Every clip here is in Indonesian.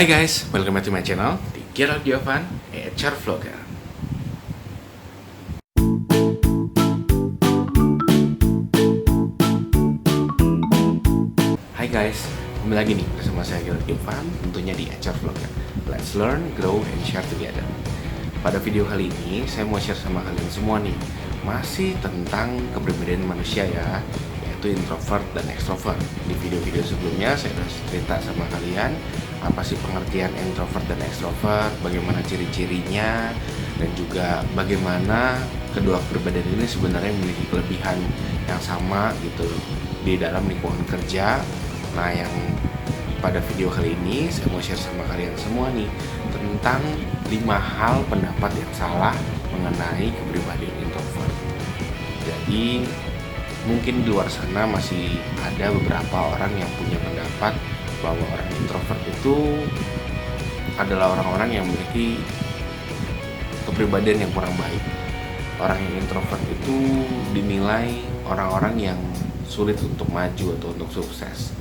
Hai guys, welcome back to my channel, di Gerald Diovan, HR Vlogger. Hai guys, kembali lagi nih bersama saya Gerald Diovan, tentunya di HR Vlogger. Let's learn, grow, and share together. Pada video kali ini, saya mau share sama kalian semua nih, masih tentang kepribadian manusia ya, yaitu introvert dan extrovert. Di video-video sebelumnya saya sudah cerita sama kalian apa sih pengertian introvert dan extrovert, bagaimana ciri-cirinya, dan juga bagaimana kedua kepribadian ini sebenarnya memiliki kelebihan yang sama gitu di dalam lingkungan kerja. Nah, yang pada video kali ini saya mau share sama kalian semua nih tentang 5 hal pendapat yang salah mengenai kepribadian introvert. Jadi mungkin di luar sana masih ada beberapa orang yang punya pendapat bahwa orang introvert itu adalah orang-orang yang memiliki kepribadian yang kurang baik. Orang yang introvert itu dinilai orang-orang yang sulit untuk maju atau untuk sukses.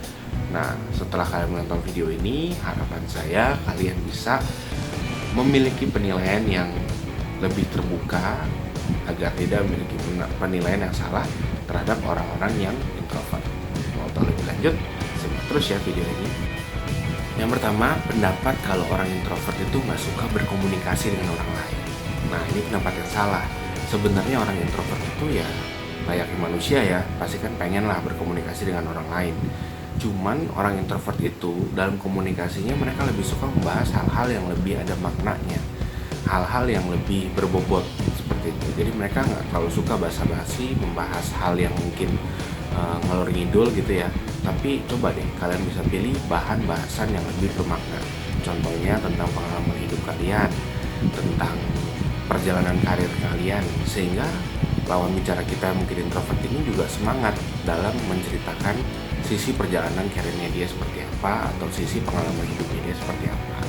Nah, setelah kalian menonton video ini, harapan saya kalian bisa memiliki penilaian yang lebih terbuka agar tidak memiliki penilaian yang salah terhadap orang-orang yang introvert. Mau tahu lebih lanjut? Simak terus ya video ini. Yang pertama, pendapat kalau orang introvert itu nggak suka berkomunikasi dengan orang lain. Nah, ini pendapat yang salah. Sebenarnya orang introvert itu ya layaknya manusia ya, pasti kan pengen lah berkomunikasi dengan orang lain. Cuman orang introvert itu dalam komunikasinya mereka lebih suka membahas hal-hal yang lebih ada maknanya, hal-hal yang lebih berbobot seperti itu. Jadi mereka nggak terlalu suka basa-basi membahas hal yang mungkin ngalor ngidul gitu ya. Tapi coba deh kalian bisa pilih bahan bahasan yang lebih bermakna. Contohnya tentang pengalaman hidup kalian, tentang perjalanan karir kalian, sehingga lawan bicara kita mungkin introvert ini juga semangat dalam menceritakan sisi perjalanan karirnya dia seperti apa, atau sisi pengalaman hidupnya dia seperti apa.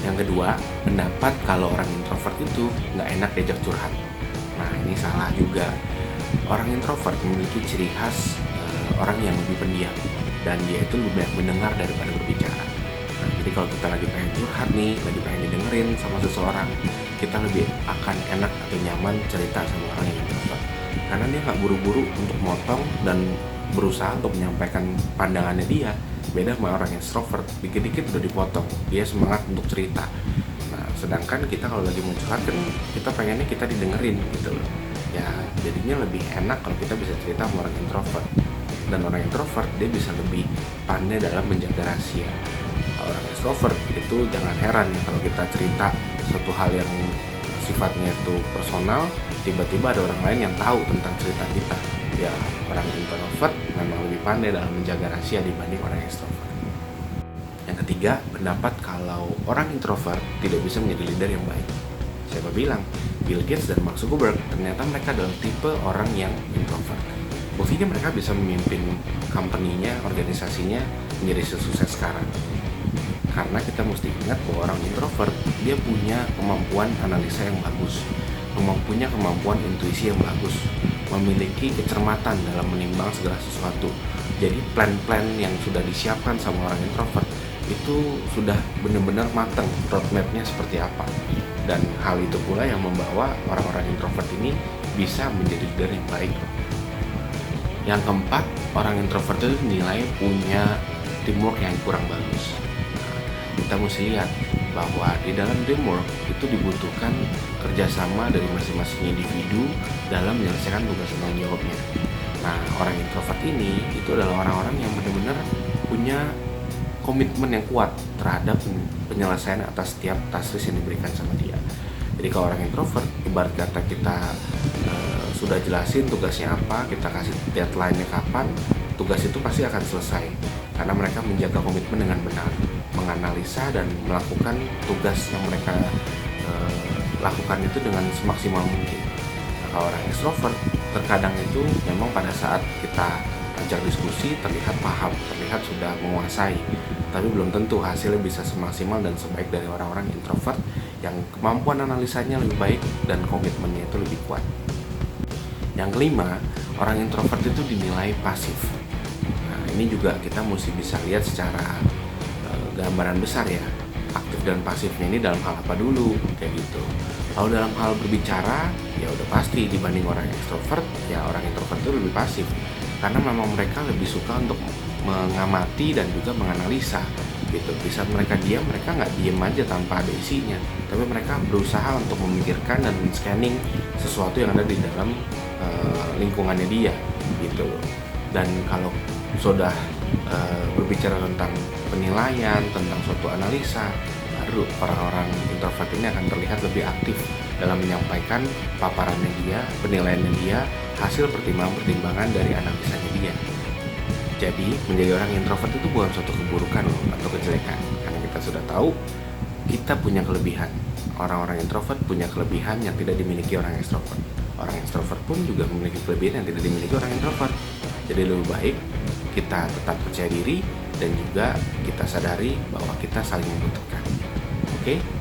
Yang kedua, pendapat kalau orang introvert itu nggak enak diajak curhat. Nah, ini salah juga. Orang introvert memiliki ciri khas orang yang lebih pendiam, dan dia itu lebih banyak mendengar daripada berbicara. Nah, jadi kalau kita lagi pengen curhat nih, lagi pengen didengerin sama seseorang, kita lebih akan enak atau nyaman cerita sama orang yang introvert, karena dia nggak buru-buru untuk motong dan berusaha untuk menyampaikan pandangannya dia. Beda sama orang yang extrovert, dikit-dikit udah dipotong, dia semangat untuk cerita. Nah, sedangkan kita kalau lagi mau curhat kan kita pengennya kita didengerin gitu loh ya, jadinya lebih enak kalau kita bisa cerita sama orang introvert. Dan orang introvert dia bisa lebih pandai dalam menjaga rahasia. Kalau orang extrovert itu jangan heran ya kalau kita cerita suatu hal yang sifatnya itu personal, tiba-tiba ada orang lain yang tahu tentang cerita kita. Ya, orang introvert memang lebih pandai dalam menjaga rahasia dibanding orang extrovert. Yang ketiga, pendapat kalau orang introvert tidak bisa menjadi leader yang baik. Siapa bilang? Bill Gates dan Mark Zuckerberg ternyata mereka adalah tipe orang yang introvert. Buktinya mereka bisa memimpin company-nya, organisasinya menjadi sukses sekarang. Karena kita mesti ingat bahwa orang introvert dia punya kemampuan analisa yang bagus, punya kemampuan intuisi yang bagus, memiliki kecermatan dalam menimbang segala sesuatu. Jadi plan-plan yang sudah disiapkan sama orang introvert itu sudah benar-benar matang, roadmap-nya seperti apa. Dan hal itu pula yang membawa orang-orang introvert ini bisa menjadi leader yang baik. Yang keempat, orang introvert itu dinilai punya teamwork yang kurang bagus. Kita mesti lihat bahwa di dalam teamwork itu dibutuhkan kerjasama dari masing-masing individu dalam menyelesaikan tugas tanggung jawabnya. Nah, orang introvert ini itu adalah orang-orang yang benar-benar punya komitmen yang kuat terhadap penyelesaian atas setiap task yang diberikan sama dia. Jadi kalau orang introvert, ibarat kata kita sudah jelasin tugasnya apa, kita kasih deadline-nya kapan, tugas itu pasti akan selesai. Karena mereka menjaga komitmen dengan benar, menganalisa dan melakukan tugas yang mereka lakukan itu dengan semaksimal mungkin. Nah, kalau orang extrovert, terkadang itu memang pada saat kita ajak diskusi terlihat paham, terlihat sudah menguasai, tapi belum tentu hasilnya bisa semaksimal dan sebaik dari orang-orang introvert yang kemampuan analisanya lebih baik dan komitmennya itu lebih kuat. Yang kelima, orang introvert itu dinilai pasif. Nah, ini juga kita mesti bisa lihat secara gambaran besar ya, aktif dan pasifnya ini dalam hal apa dulu, kayak gitu. Lalu dalam hal berbicara, ya udah pasti dibanding orang ekstrovert, ya orang introvert itu lebih pasif. Karena memang mereka lebih suka untuk mengamati dan juga menganalisa gitu. Di saat mereka diam, mereka nggak diam aja tanpa ada isinya, tapi mereka berusaha untuk memikirkan dan scanning sesuatu yang ada di dalam lingkungannya dia gitu. Dan kalau sudah berbicara tentang penilaian, tentang suatu analisa, baru orang-orang introvert ini akan terlihat lebih aktif dalam menyampaikan paparannya dia, penilaiannya dia, hasil pertimbangan-pertimbangan dari analisanya dia. Jadi menjadi orang introvert itu bukan suatu keburukan loh, atau kejelekan, karena kita sudah tahu kita punya kelebihan. Orang-orang introvert punya kelebihan yang tidak dimiliki orang ekstrovert. Orang ekstrovert pun juga memiliki kelebihan yang tidak dimiliki orang introvert. Jadi lebih baik kita tetap percaya diri dan juga kita sadari bahwa kita saling membutuhkan. Oke?